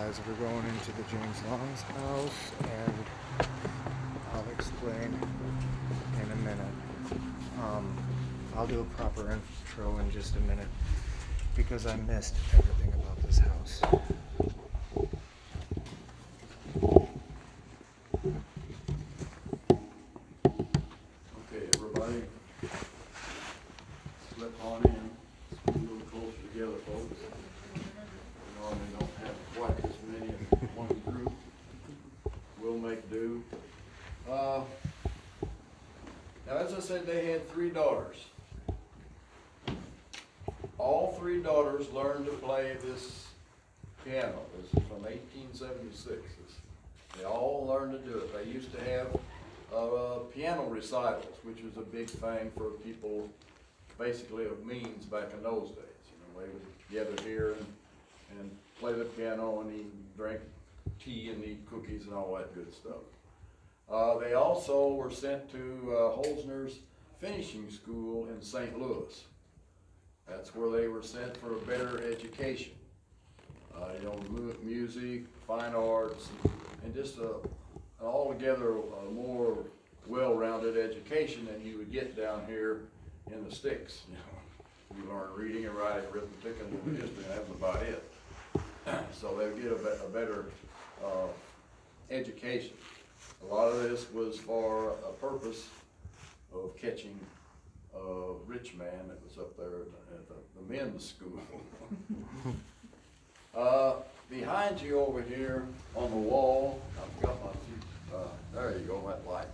guys, we're going into the James Long's house, and I'll explain in a minute. I'll do a proper intro in just a minute because I missed everything about this house. Okay, everybody, slip on in. Let's be a little closer together, folks. We normally don't have quite as many in one group. We'll make do. Now, as I said, they had 3 daughters. All 3 daughters learned to play this piano. This is from 1876. They all learned to do it. They used to have piano recitals, which was a big thing for people basically of means back in those days. You know, they would gather here and play the piano and eat, drink tea and eat cookies and all that good stuff. They also were sent to Holzner's finishing school in St. Louis. That's where they were sent for a better education. Music, fine arts, and just altogether a more well-rounded education than you would get down here in the sticks. You learn reading and writing, arithmetic, and history, and that's about it. So they would get a better education. A lot of this was for a purpose of catching a rich man that was up there at the men's school. Behind you over here on the wall, I've got my feet, there you go, that light.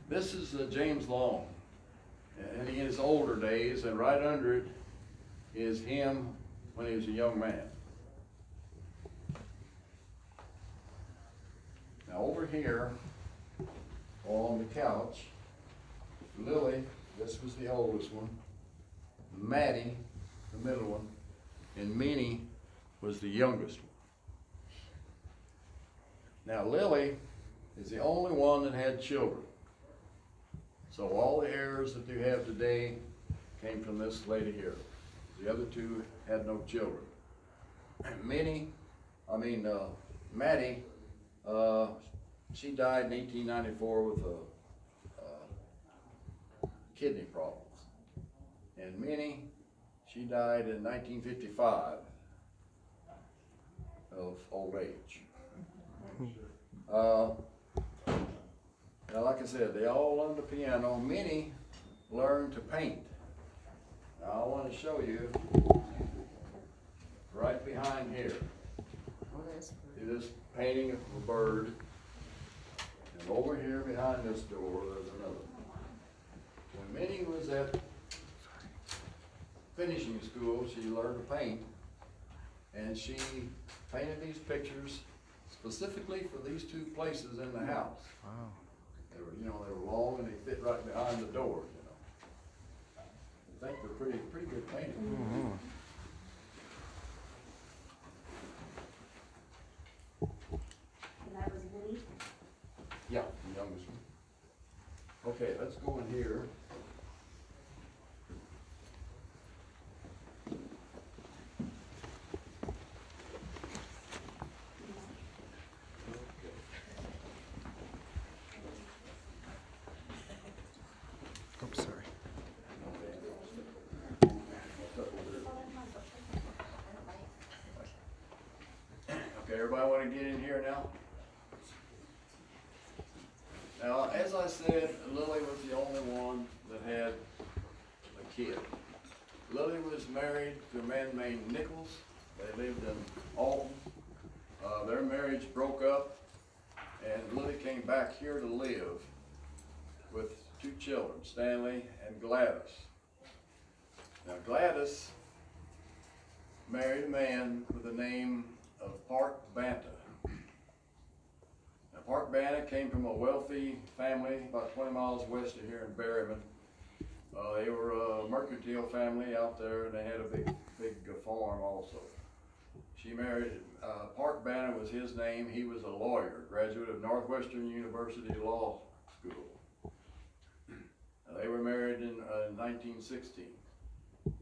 This is James Long, and in his older days, and right under it is him when he was a young man. Now over here, on the couch, Lily, this was the oldest one, Maddie, the middle one, and Minnie was the youngest one. Now Lily is the only one that had children. So all the heirs that you have today came from this lady here. The other 2 had no children. Maddie, she died in 1894 with kidney problems. And Minnie, she died in 1955 of old age. Now, like I said, they all learned the piano. Minnie learned to paint. Now, I want to show you right behind here. See this painting of a bird. And over here behind this door, there's another one. When Minnie was at finishing school, she learned to paint, and she painted these pictures specifically for these 2 places in the house. Wow. They were long and they fit right behind the door. I think they're pretty good paintings. Mm-hmm. And that was Minnie? Yeah, the youngest one. Okay, let's go in here. Oops, sorry. Okay, everybody want to get in here now? Now, as I said, Lily was the only one that had a kid. Lily was married to a man named Nichols. They lived in Alton. Their marriage broke up, and Lily came back here to live with 2 children, Stanley and Gladys. Now, Gladys married a man with the name of Park Banta. Now, Park Banta came from a wealthy family about 20 miles west of here in Berryman. They were a mercantile family out there, and they had a big farm also. She married, Park Banta was his name. He was a lawyer, graduate of Northwestern University Law School. Now, they were married in 1916.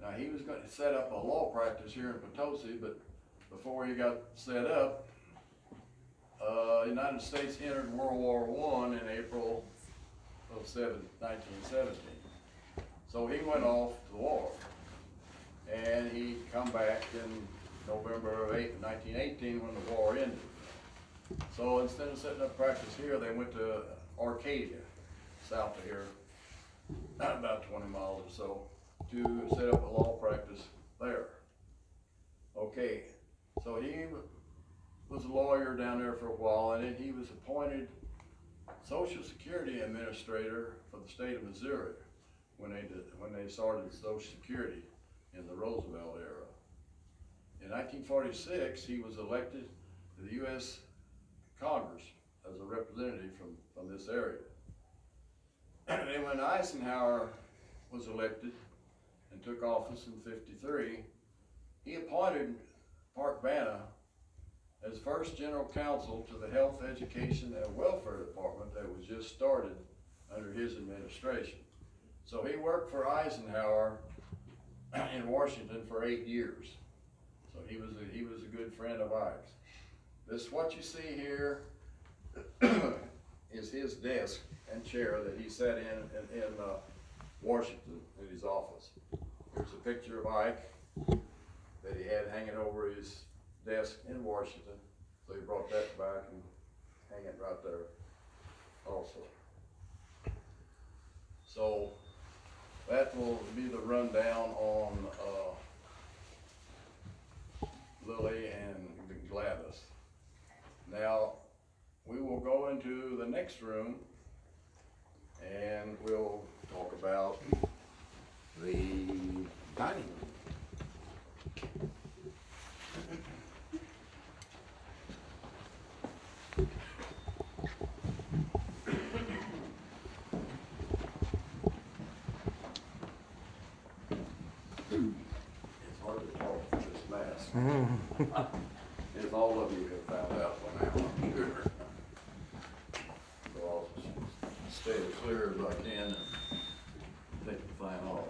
Now, he was going to set up a law practice here in Potosi, but before he got set up, United States entered World War I in April of 1917. So he went off to the war, and he come back in November of 1918 when the war ended. So instead of setting up practice here, they went to Arcadia, south of here, about 20 miles or so, to set up a law practice there. Okay, so he was a lawyer down there for a while, and then he was appointed Social Security Administrator for the state of Missouri when they started Social Security in the Roosevelt era. In 1946, he was elected to the U.S. Congress as a representative from this area. And then when Eisenhower was elected and took office in '53, he appointed Park Banta as first general counsel to the Health, Education, and Welfare Department that was just started under his administration. So he worked for Eisenhower in Washington for 8 years. So he was a good friend of Ike's. This, what you see here is his desk and chair that he sat in Washington in his office. Here's a picture of Ike that he had hanging over his desk in Washington. So he brought that back and hang it right there also. So that will be the rundown on Lily and Gladys. Now we will go into the next room and we'll talk about the dining room. It's hard to talk with this mask. As all of you have found out by now, I'm sure. So I'll stay as clear as I can and take the thing off.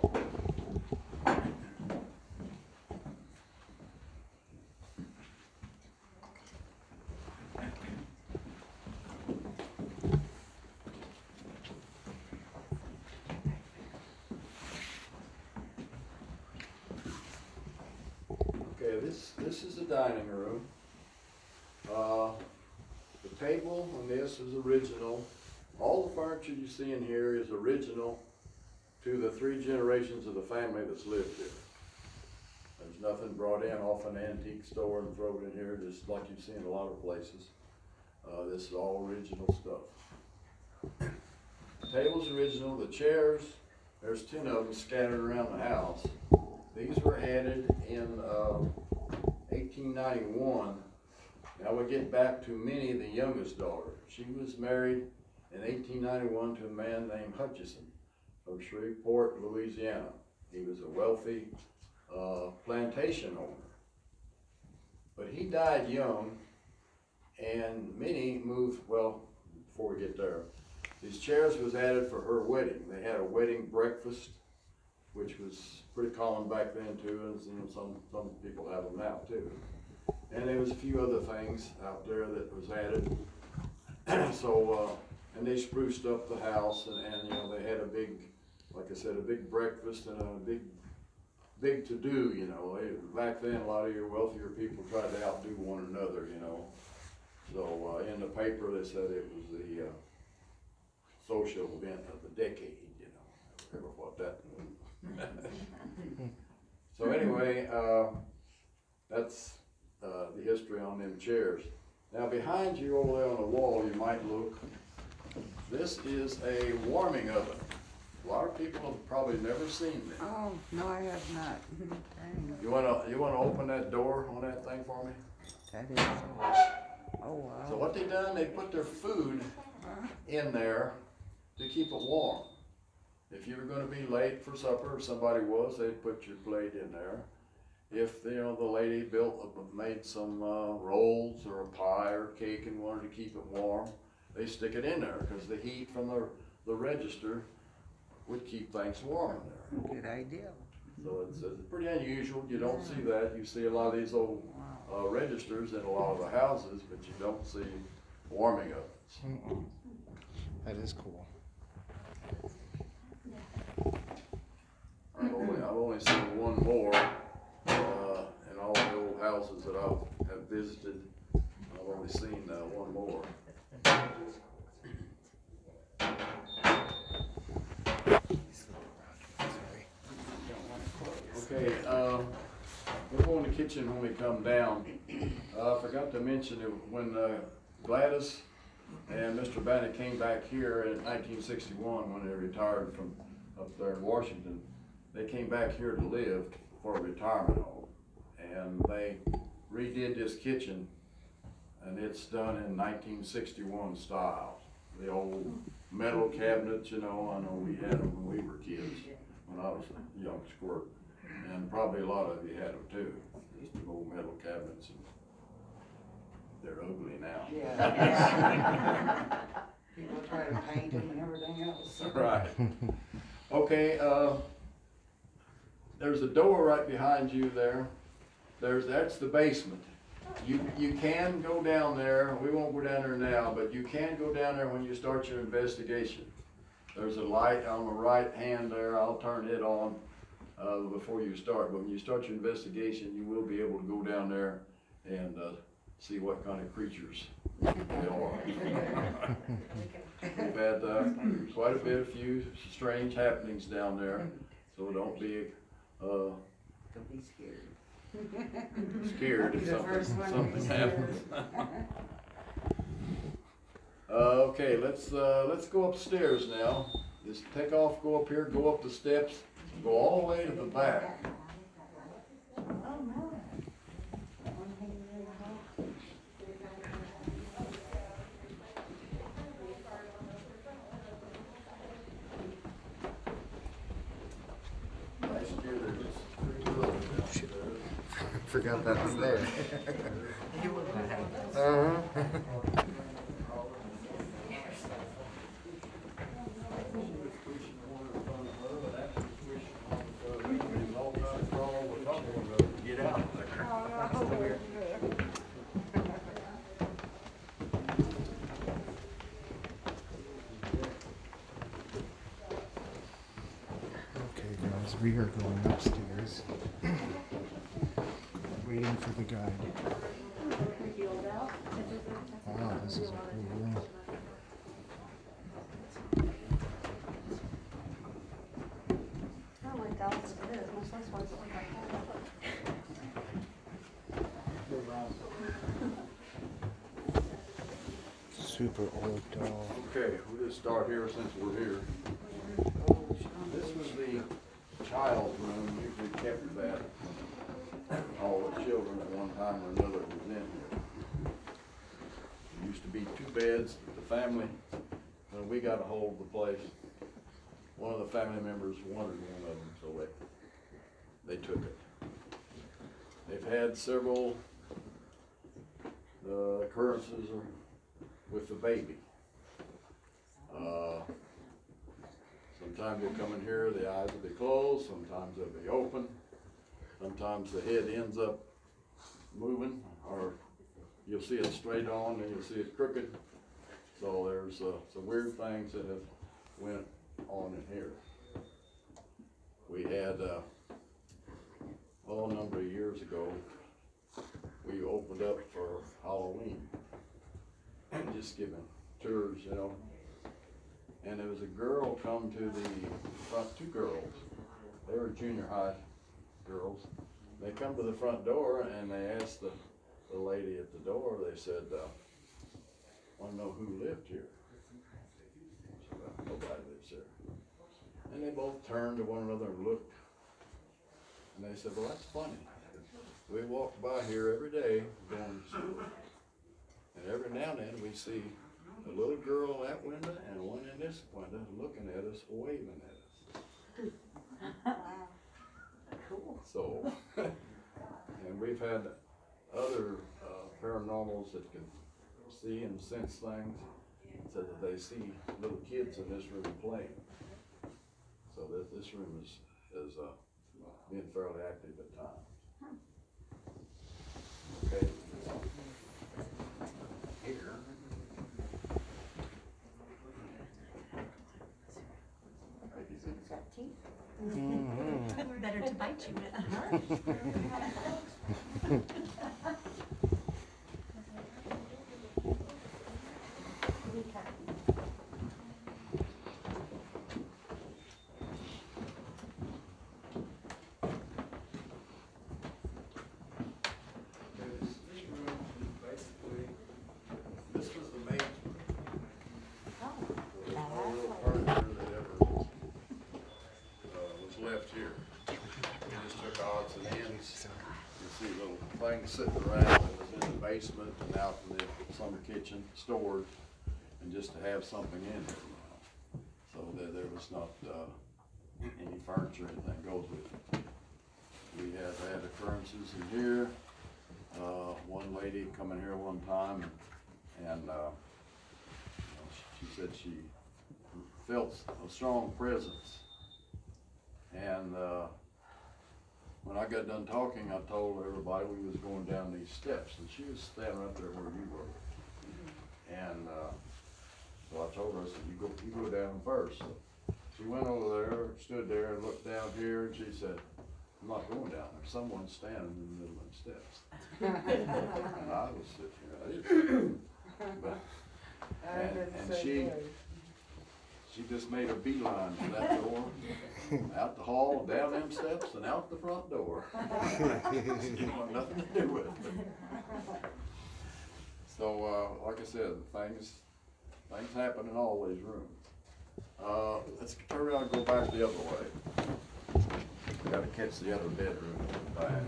Okay, this is the dining room. The table on this is original. All the furniture you see in here is original to the 3 generations of the family that's lived here. There's nothing brought in off an antique store and thrown in here, just like you see in a lot of places. This is all original stuff. The table's original. The chairs, there's 10 of them scattered around the house. These were added in 1891. Now we get back to Minnie, the youngest daughter. She was married in 1891 to a man named Hutchison from Shreveport, Louisiana. He was a wealthy plantation owner. But he died young, and Minnie moved, well, before we get there, these chairs was added for her wedding. They had a wedding breakfast, which was pretty common back then too, and you know, some people have them now too. And there was a few other things out there that was added. So, and they spruced up the house, and you know, they had a big, like I said, a big breakfast and a big to-do, you know. Back then, a lot of your wealthier people tried to outdo one another, you know. So, in the paper, they said it was the social event of the decade, you know. Never what that meant. So anyway, that's the history on them chairs. Now behind you over there on the wall, you might look, this is a warming oven. A lot of people have probably never seen this. Oh, no, I have not. Dang. You wanna open that door on that thing for me? That is, oh, wow. So what they done, they put their food in there to keep it warm. If you were gonna be late for supper, if somebody was, they'd put your plate in there. If, you know, the lady made some rolls or a pie or cake and wanted to keep it warm, they stick it in there because the heat from the register would keep things warm in there. Good idea. So it's pretty unusual. You don't see that. You see a lot of these old registers in a lot of the houses, but you don't see warming ovens. Mm-mm. That is cool. I've only seen one more, in all the old houses that I have visited. I've only seen, one more. Sorry. Okay, we'll go in the kitchen when we come down. I forgot to mention that when Gladys and Mr. Banta came back here in 1961, when they retired from up there in Washington, they came back here to live for a retirement home. And they redid this kitchen, and it's done in 1961 style. The old metal cabinets, you know, I know we had them when we were kids, when I was a young squirt. And probably a lot of you had them too, just the old metal cabinets, and they're ugly now. Yeah. People try to paint them and everything else. Right. Okay, there's a door right behind you there. That's the basement. You can go down there, we won't go down there now, but you can go down there when you start your investigation. There's a light on the right hand there, I'll turn it on before you start. But when you start your investigation, you will be able to go down there and see what kind of creatures they are. We've had quite a few strange happenings down there, so don't be Don't be scared. scared if Be the first one to be something scared. happens. Okay, let's go upstairs now. Just take off, go up here, go up the steps, go all the way to the back. Last year there was pretty little. Forgot that was there. You wouldn't have. Uh-huh. Get out there. Okay, guys, we are going upstairs. Waiting for the guide. Wow, this is a cool room. Oh my God, this is good. My son's wants to look like Super old doll. Okay, we'll just start here since we're here. This was the child's room, usually kept that. All the children at one time or another was in here. There used to be 2 beds, the family, when we got a hold of the place, one of the family members wanted one of them, so they took it. They've had several occurrences with the baby. Sometimes they come in here, the eyes will be closed, sometimes they'll be open, sometimes the head ends up moving, or you'll see it straight on and you'll see it crooked. So there's some weird things that have went on in here. We had, a number of years ago, we opened up for Halloween, just giving tours, you know. And there was a girl come to the front, 2 girls. They were junior high girls. They come to the front door and they asked the lady at the door, they said, want to know who lived here? She said, well, nobody lives here. And they both turned to one another and looked. And they said, well, that's funny. We walk by here every day going to school. And every now and then we see a little girl in that window and one in this window looking at us, waving at us. cool. So, and we've had other paranormals that can see and sense things, said that they see little kids in this room playing. So that this room is being fairly active at times. Okay. Here. Better to bite you with. This room is basically, this was the main room. There was no real furniture that ever was left here. We just took odds and ends. You see little things sitting around that was in the basement and out in the summer kitchen, stored, and just to have something in there, you know. So that there was not any furniture, anything goes with it. We have had occurrences in here. One lady come in here one time and she said she felt a strong presence. And when I got done talking, I told everybody we was going down these steps, and she was standing right there where you were. And so I told her, I said, you go down first. So she went over there, stood there and looked down here, and she said, I'm not going down there. Someone's standing in the middle of the steps. And I was sitting here, I didn't. But, and she just made a beeline to that door, out the hall, down them steps, and out the front door. She didn't want nothing to do with it. So, like I said, things happen in all these rooms. Let's turn around and go back the other way. We gotta catch the other bedroom back.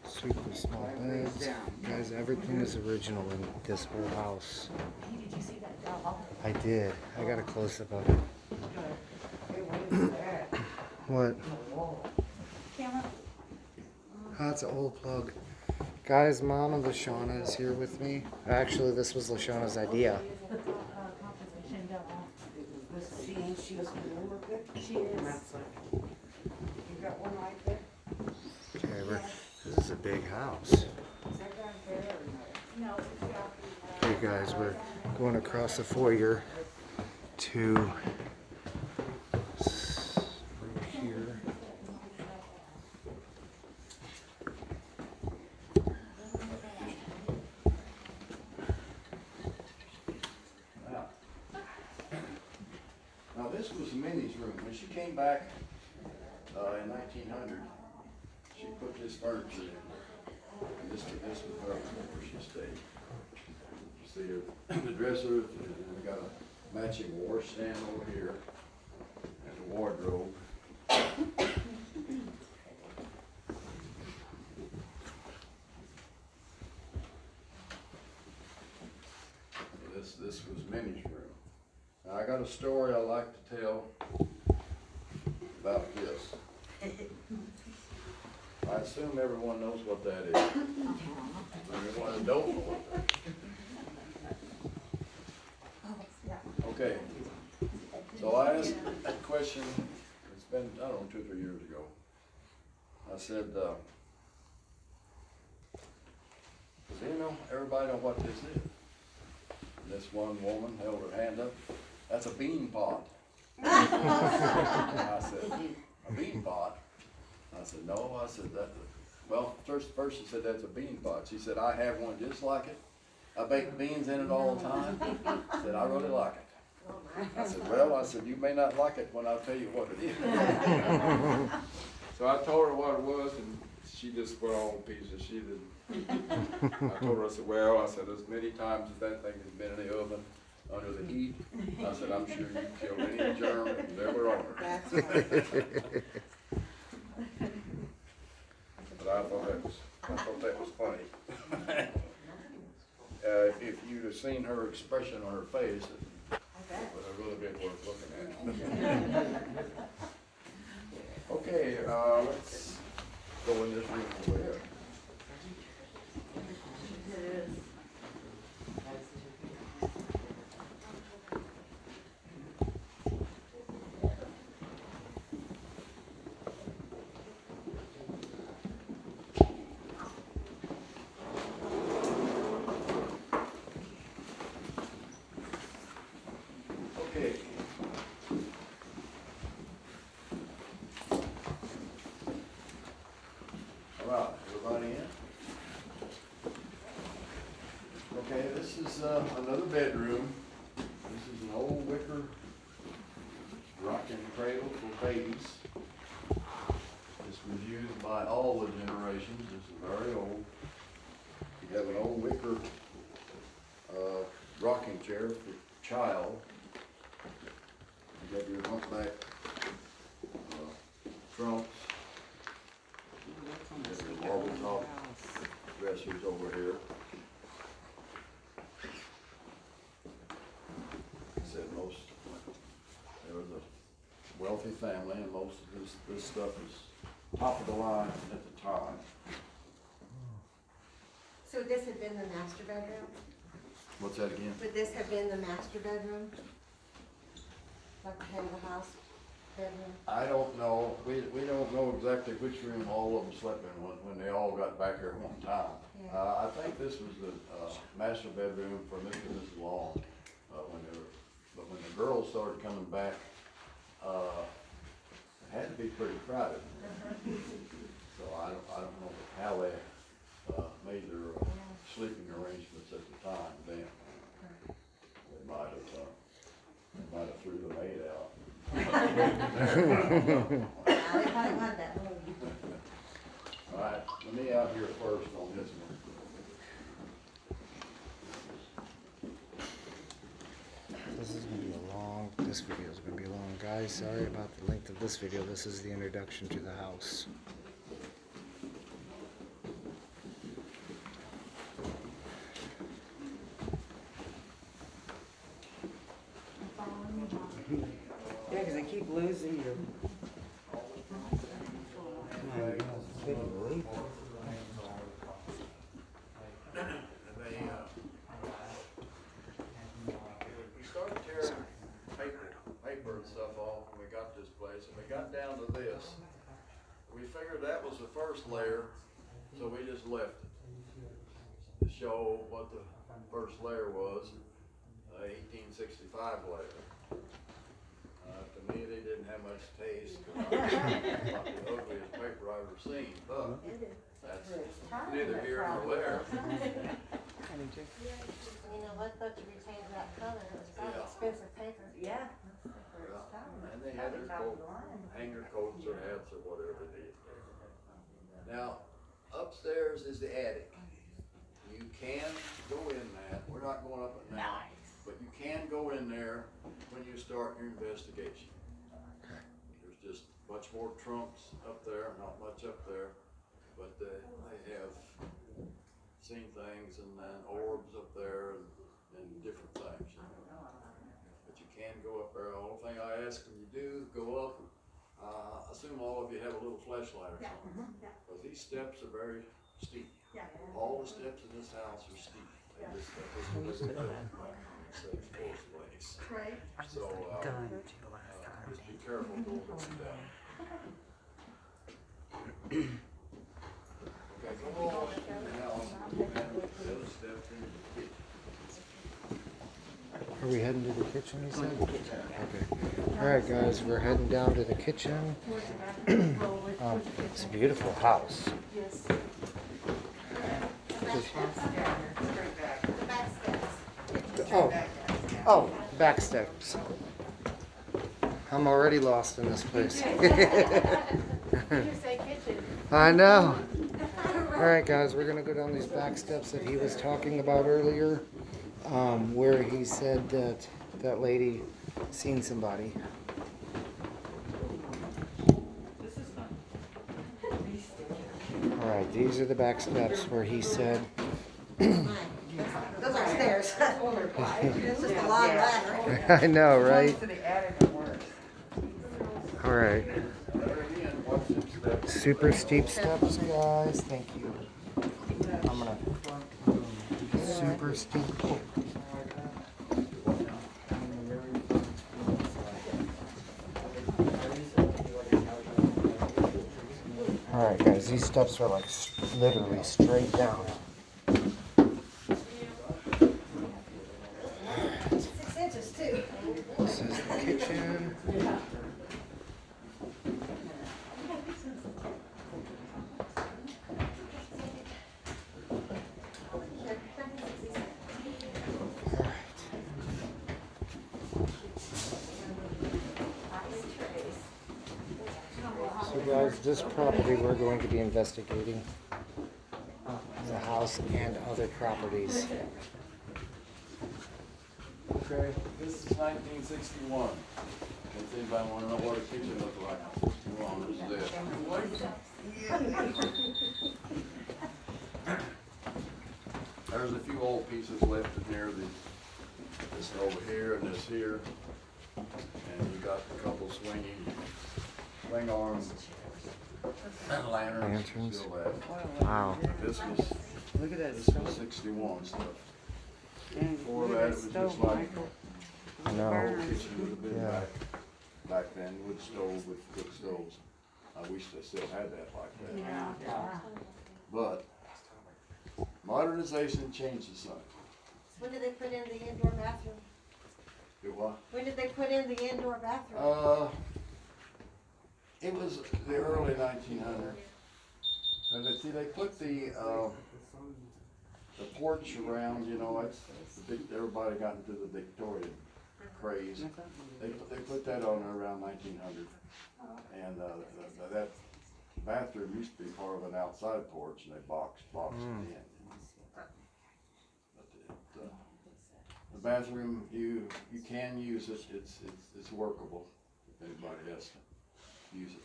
Super small beds. Guys, everything is original in this whole house. Did you see that doll? I did. I got a close up of it. What? Camera? Oh, it's an old plug. Guys, Mom of Lashana is here with me. Actually, this was Lashana's idea. Composition doll. She was remember good? She is. You got one right there? Okay, this is a big house. Is that right there or no? No, it's got Okay, guys, we're going across the foyer to here. Now this was Minnie's room. When she came back in 1900, she put this furniture in. And this was her room where she stayed. You see her, the dresser, and we got a matching washstand over here, and a wardrobe. This was Minnie's room. Now I got a story I like to tell about this. I assume everyone knows what that is. Everyone that don't know what that is. Okay. So I asked that question, it's been, I don't know, 2 or 3 years ago. I said, does everybody know what this is? And this one woman held her hand up. That's a bean pot. I said, a bean pot? I said, no. I said, well, first she said that's a bean pot. She said, I have one just like it. I bake beans in it all the time. I said, I really like it. I said, well, you may not like it when I tell you what it is. So I told her what it was, and she just went on pieces. She didn't. I told her, I said, as many times as that thing has been in the oven under the heat, I said, I'm sure you killed any germ that was ever on her. But I thought that was funny. If you'd have seen her expression on her face, it would have really been worth looking at. Okay, let's go in this room over here. this is another bedroom. This is an old wicker rocking cradle for babies. This was used by all the generations. This is very old. You have an old wicker rocking chair for child. You have your humpback trunks. You have your marble top dressers over here. Said most, there was a wealthy family, and most of this stuff was top of the line at the time. So would this have been the master bedroom? What's that again? Would this have been the master bedroom? Like the head of the house bedroom? I don't know, we don't know exactly which room all of them slept in when they all got back here at one time. Yeah. I think this was the master bedroom for Mr. and Mrs. Long, but when the girls started coming back, it had to be pretty crowded. So I don't know how they made their sleeping arrangements at the time then. They might have threw the maid out. They probably wanted that room. All right, let me out here first on this one. This video is gonna be long, guys. Sorry about the length of this video. This is the introduction to the house. Yeah, 'cause I keep losing your. My video leave. We started tearing paper and stuff off when we got this place, and we got down to this. We figured that was the first layer, so we just left it to show what the first layer was, 1865 layer. To me, they didn't have much taste. Not the ugliest paper I've ever seen, but that's neither here nor there. You know what, thought you retained that color, it was probably Yeah. expensive paper. Yeah. And they had their coat, hanger coats or hats or whatever they did. Now, upstairs is the attic. You can go in that, we're not going up it now, but you can go in there when you start your investigation. There's just much more trunks up there, not much up there, but they have seen things and then orbs up there and different things. But you can go up there. The only thing I ask when you do go up, assume all of you have a little flashlight or something. Because these steps are very steep. All the steps in this house are steep. They just, that's the way they built it. It's a forced place. Right. So, just be careful going up and down. Okay, go on now, and the other steps into the kitchen. Are we heading to the kitchen, you said? Okay. Alright, guys, we're heading down to the kitchen. It's a beautiful house. Oh, back steps. I'm already lost in this place. You say kitchen. I know. Alright, guys, we're going to go down these back steps that he was talking about earlier, where he said that that lady seen somebody. Alright, these are the back steps where he said... Those are stairs. It's just a long ladder. I know, right? Once to the attic and worse. Alright. There again, watch them steps. Super steep steps, guys. Thank you. I'm gonna... Super steep. Alright, guys, these steps are like literally straight down. 6 inches too. This is the kitchen. this property we're going to be investigating. The house and other properties. Okay, this is 1961. If anybody want to know what a kitchen looked like in 61, this is it. There's a few old pieces left in here. This over here and this here. And you got a couple swing arms and lanterns. Still there. Wow. This was, Look at that this stove. was 61 stuff. And Before look that, at it was stove, just like Michael. I the know. whole kitchen would have been Yeah. back then, wood stove with wood stoves. I wish they still had that like that. Yeah. But modernization changes something. When did they put in the indoor bathroom? Do what? When did they put in the indoor bathroom? It was the early 1900s. And they put the porch around, you know, it's the big, everybody got into the Victorian craze. They put that on around 1900. And that bathroom used to be part of an outside porch, and they boxed it in. But the bathroom, you can use it. It's workable. If anybody has to use it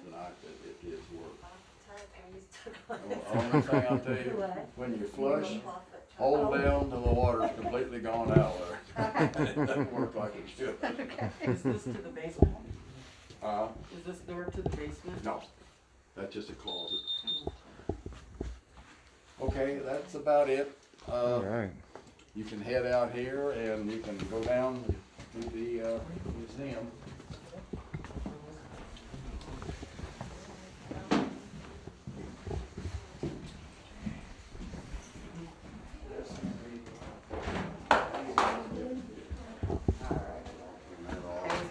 tonight, it is work. The only thing I'll tell you, when you flush, hold down till the water's completely gone out there. It doesn't work like it should. Is this to the basement? Is this door to the basement? No, that's just a closet. Okay, that's about it. All right. You can head out here and you can go down to the museum.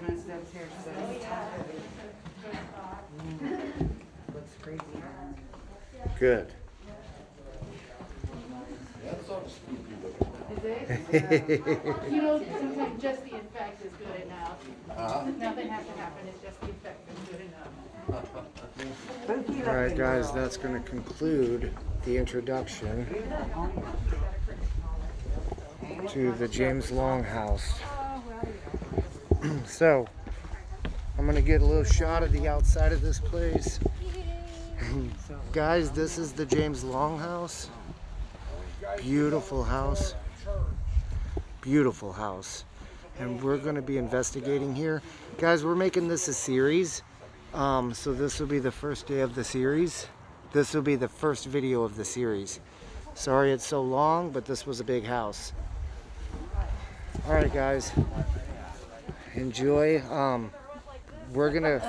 Basement's upstairs, so looks crazy. Good. Yeah, it's sort of spooky looking. Is it? You know, sometimes just the effect is good enough. Nothing has to happen, it's just the effect is good enough. All right, guys, that's going to conclude the introduction to the James Long house. So, I'm going to get a little shot of the outside of this place. Guys, this is the James Long house. Beautiful house. Beautiful house. And we're going to be investigating here. Guys, we're making this a series. So this will be the first day of the series. This will be the first video of the series. Sorry it's so long, but this was a big house. All right, guys. Enjoy. We're gonna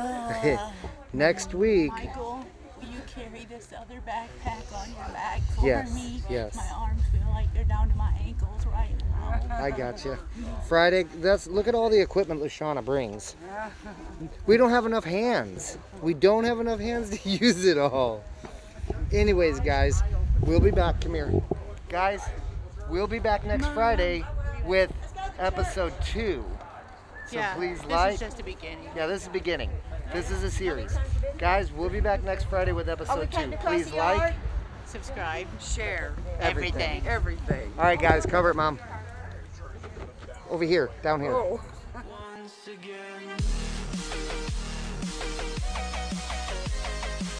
next week. Michael, will you carry this other backpack on your back for Yes, me? yes. My arms feel like they're down to my ankles right now. I got you. Friday. Look at all the equipment Lashana brings. We don't have enough hands. We don't have enough hands to use it all. Anyways, guys, we'll be back. Come here, guys. We'll be back next Friday with episode 2. So please like. This is just the beginning. Yeah, this is the beginning. This is a series. Guys, we'll be back next Friday with episode 2. Please like, Subscribe. Share everything. everything. All right, guys, cover it, Mom. Over here, down here. Oh. Once again.